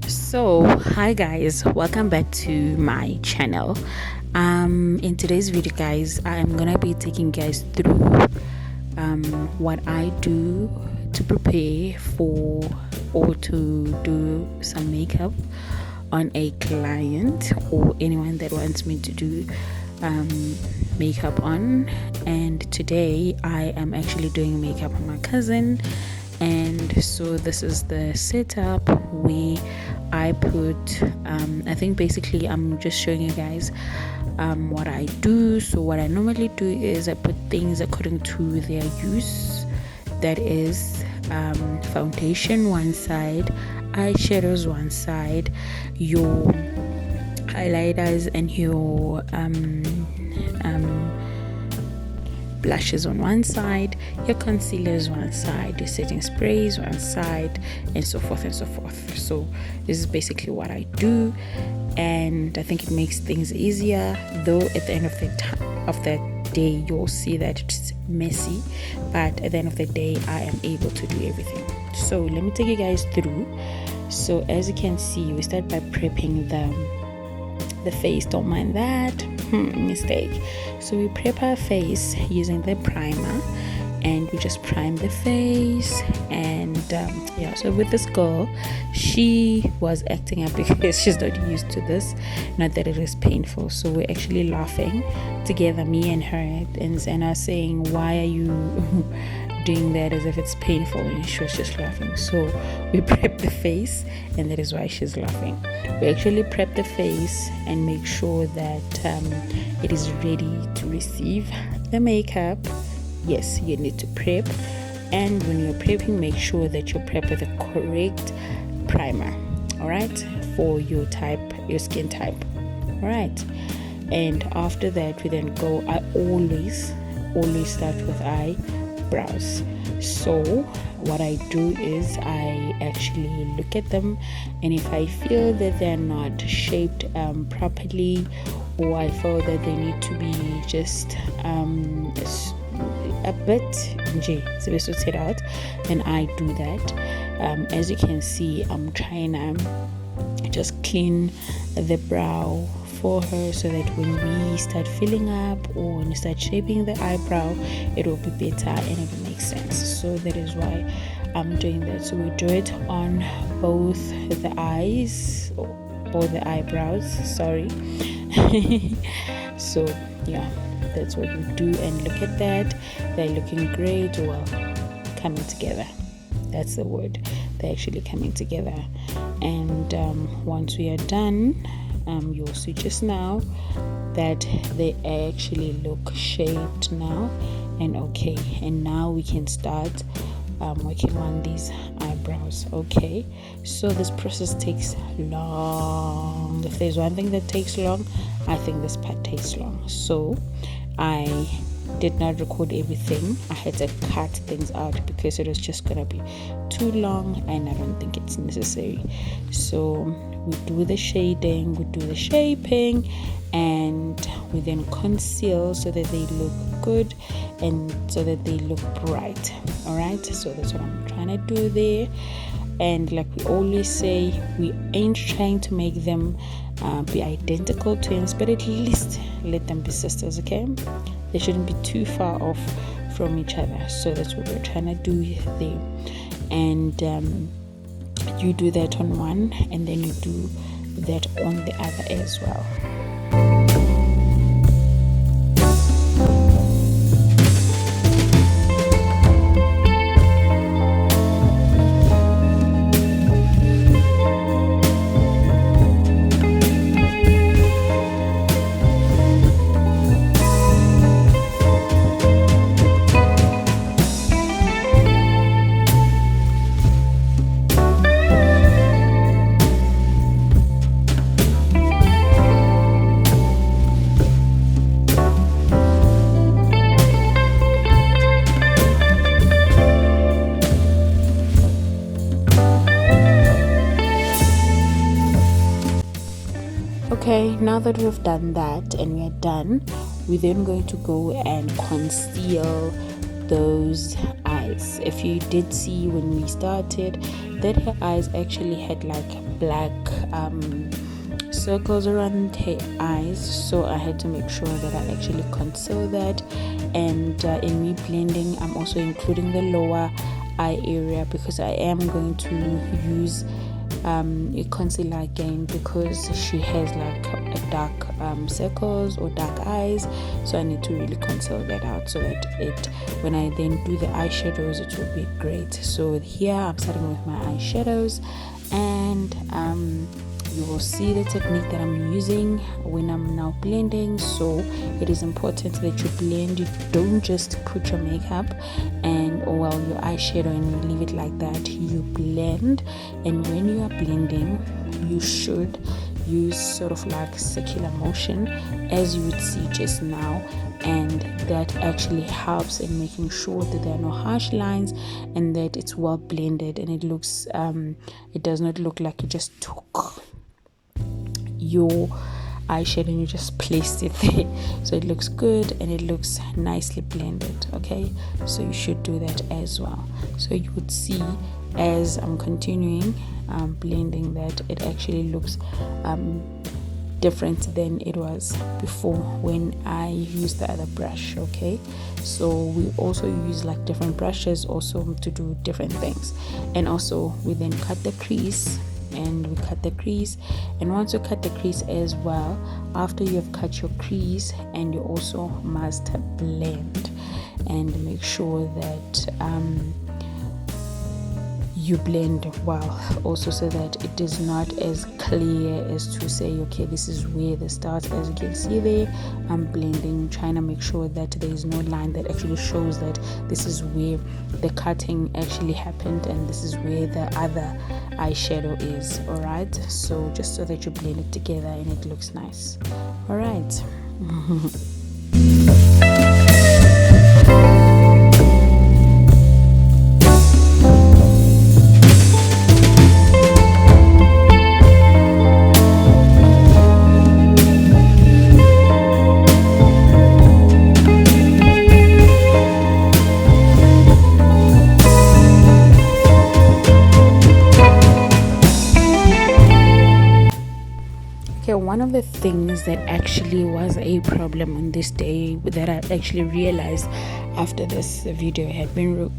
So, hi guys, welcome back to my channel. In today's video, guys, I'm gonna be taking guys through what I do to prepare for or to do some makeup on a client or anyone that wants me to do makeup on. And today I am actually doing makeup on my cousin, and so this is the setup where I put I think basically I'm just showing you guys what I do. So what I normally do is I put things according to their use, that is foundation one side, eyeshadows one side, your highlighters and your blushes on one side, your concealers one side, your setting sprays one side, and so forth and so forth. So this is basically what I do, and I think it makes things easier, though at the end of the day you'll see that it's messy, but at the end of the day I am able to do everything. So let me take you guys through. So as you can see, we start by prepping the face. Don't mind that mistake. So we prep our face using the primer, and we just prime the face. And so with this girl, she was acting up because she's not used to this, not that it is painful. So we're actually laughing together, me and her, and Zena saying, why are you doing that as if it's painful? And she was just laughing. So we prep the face, and that is why she's laughing. We actually prep the face and make sure that it is ready to receive the makeup. Yes, you need to prep, and when you're prepping, make sure that you prep with the correct primer, all right, for your skin type. All right, and after that we then go, I always start with eyebrows. So what I do is I actually look at them, and if I feel that they're not shaped properly, or I feel that they need to be just a bit sorted out, then I do that. As you can see, I'm trying to just clean the brow for her, so that when we start filling up or when we start shaping the eyebrow, it will be better and it will make sense. So that is why I'm doing that. So we do it on both the eyes, or both the eyebrows, sorry. So yeah, that's what we do, and look at that, they're looking great. Well, coming together, that's the word, they're actually coming together. And once we are done, you'll see just now that they actually look shaped now and okay, and now we can start working on these eyebrows. Okay, so this process takes long. If there's one thing that takes long, I think this part takes long. So I did not record everything. I had to cut things out because it was just gonna be too long, and I don't think it's necessary. So we do the shading, we do the shaping, and we then conceal so that they look good and so that they look bright. All right, so that's what I'm trying to do there. And like we always say, we ain't trying to make them be identical twins, but at least let them be sisters. Okay, they shouldn't be too far off from each other. So that's what we're trying to do there. And you do that on one, and then you do that on the other as well. Okay, now that we've done that and we are done, we're then going to go and conceal those eyes. If you did see when we started that her eyes actually had like black circles around her eyes, so I had to make sure that I actually conceal that. And in me blending, I'm also including the lower eye area because I am going to use a concealer again because she has like a dark circles or dark eyes, so I need to really conceal that out so that when I then do the eyeshadows it will be great. So here I'm starting with my eyeshadows, and you will see the technique that I'm using when I'm now blending. So it is important that you blend. You don't just put your makeup and your eyeshadow and you leave it like that. You blend, and when you are blending you should use sort of like circular motion as you would see just now, and that actually helps in making sure that there are no harsh lines and that it's well blended, and it looks it does not look like you just took your eyeshadow and you just placed it there. So it looks good and it looks nicely blended. Okay, so you should do that as well. So you would see as I'm continuing blending that it actually looks different than it was before when I used the other brush. Okay, so we also use like different brushes also to do different things. And also we then cut the crease, and we cut the crease. And once you cut the crease as well, after you've cut your crease, and you also must blend and make sure that you blend well also, so that it is not as clear as to say okay this is where the starts. As you can see there, I'm blending, trying to make sure that there is no line that actually shows that this is where the cutting actually happened and this is where the other eyeshadow is. All right, so just so that you blend it together and it looks nice. All right. One of the things that actually was a problem on this day that I actually realized after this video had been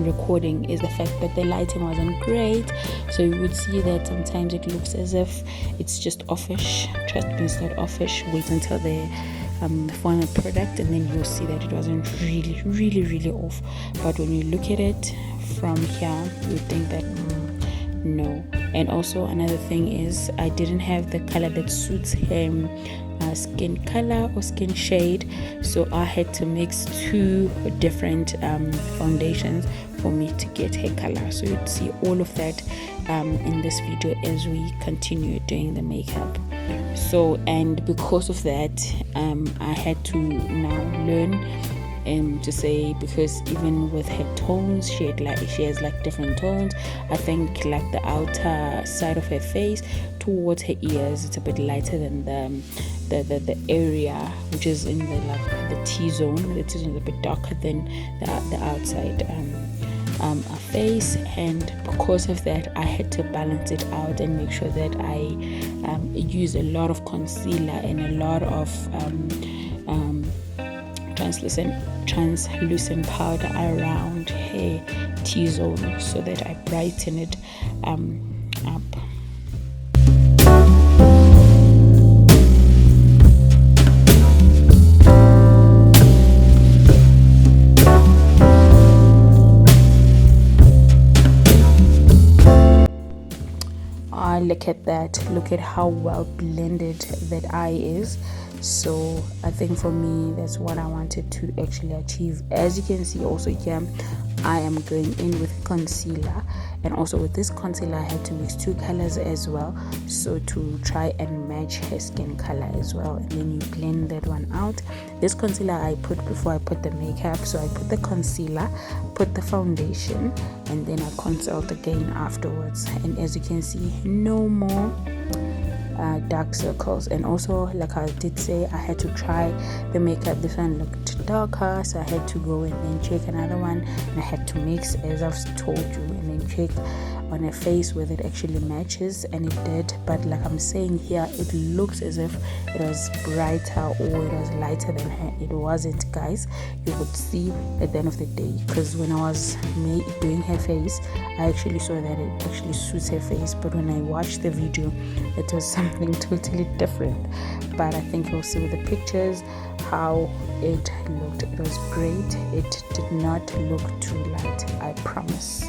recording is the fact that the lighting wasn't great. So you would see that sometimes it looks as if it's just offish. Trust me, it's not offish. Wait until the final product and then you'll see that it wasn't really off. But when you look at it from here, you would think that no. And also another thing is I didn't have the color that suits him skin color or skin shade, so I had to mix two different foundations for me to get her color. So you'd see all of that in this video as we continue doing the makeup. So, and because of that I had to now learn to say, because even with her tones she has like different tones. I think like the outer side of her face towards her ears, it's a bit lighter than the area which is in the like the T-zone. The T-zone is a bit darker than the outside face, and because of that I had to balance it out and make sure that I use a lot of concealer and a lot of translucent powder around her T-zone so that I brighten it up. Look at that, look at how well blended that eye is. So I think for me that's what I wanted to actually achieve. As you can see also here, I am going in with concealer, and also with this concealer I had to mix two colors as well, so to try and match her skin color as well, and then you blend that one out. This concealer I put before I put the makeup, so I put the concealer, put the foundation, and then I concealed again afterwards. And as you can see, no more dark circles. And also, like I did say, I had to try the makeup. This one looked darker, so I had to go and then check another one, and I had to mix, as I've told you, and then check on her face whether it actually matches, and it did. But like I'm saying here, it looks as if it was brighter or it was lighter than her. It wasn't, guys. You could see at the end of the day, because when I was doing her face, I actually saw that it actually suits her face, but when I watched the video, it was something totally different. But I think you'll see with the pictures how it looked. It was great. It did not look too light, I promise.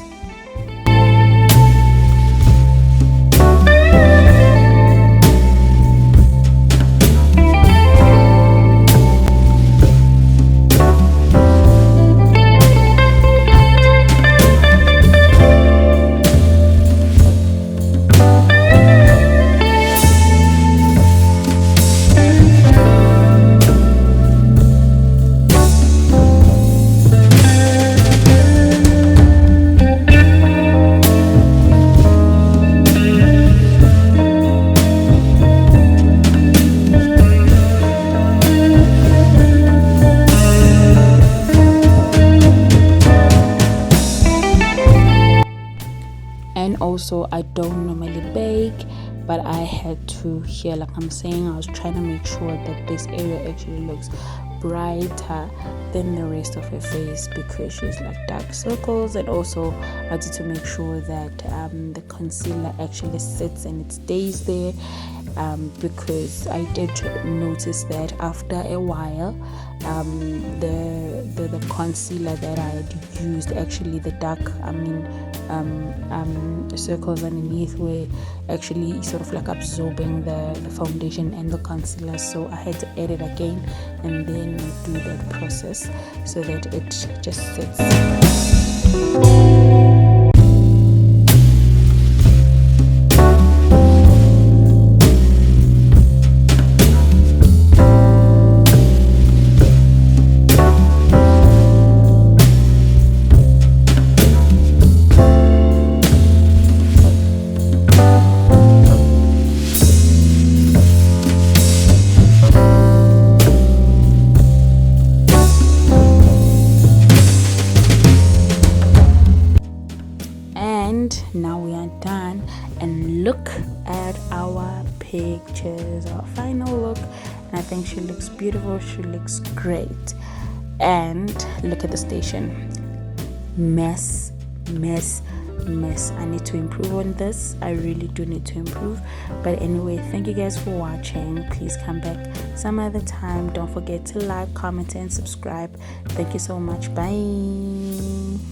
And also, I don't normally bake, but I had to here, like I'm saying, I was trying to make sure that this area actually looks brighter than the rest of her face, because she's like dark circles. And also I wanted to make sure that the concealer actually sits and it stays there, because I did notice that after a while the concealer that I had used, actually the dark circles underneath, were actually sort of like absorbing the foundation and the concealer. So I had to add it again and then do that process so that it just sits. Now we are done, and look at our pictures, our final look. And I think she looks beautiful, she looks great. And look at the station. Mess. I need to improve on this. I really do need to improve. But anyway, thank you guys for watching. Please come back some other time. Don't forget to like, comment, and subscribe. Thank you so much. Bye.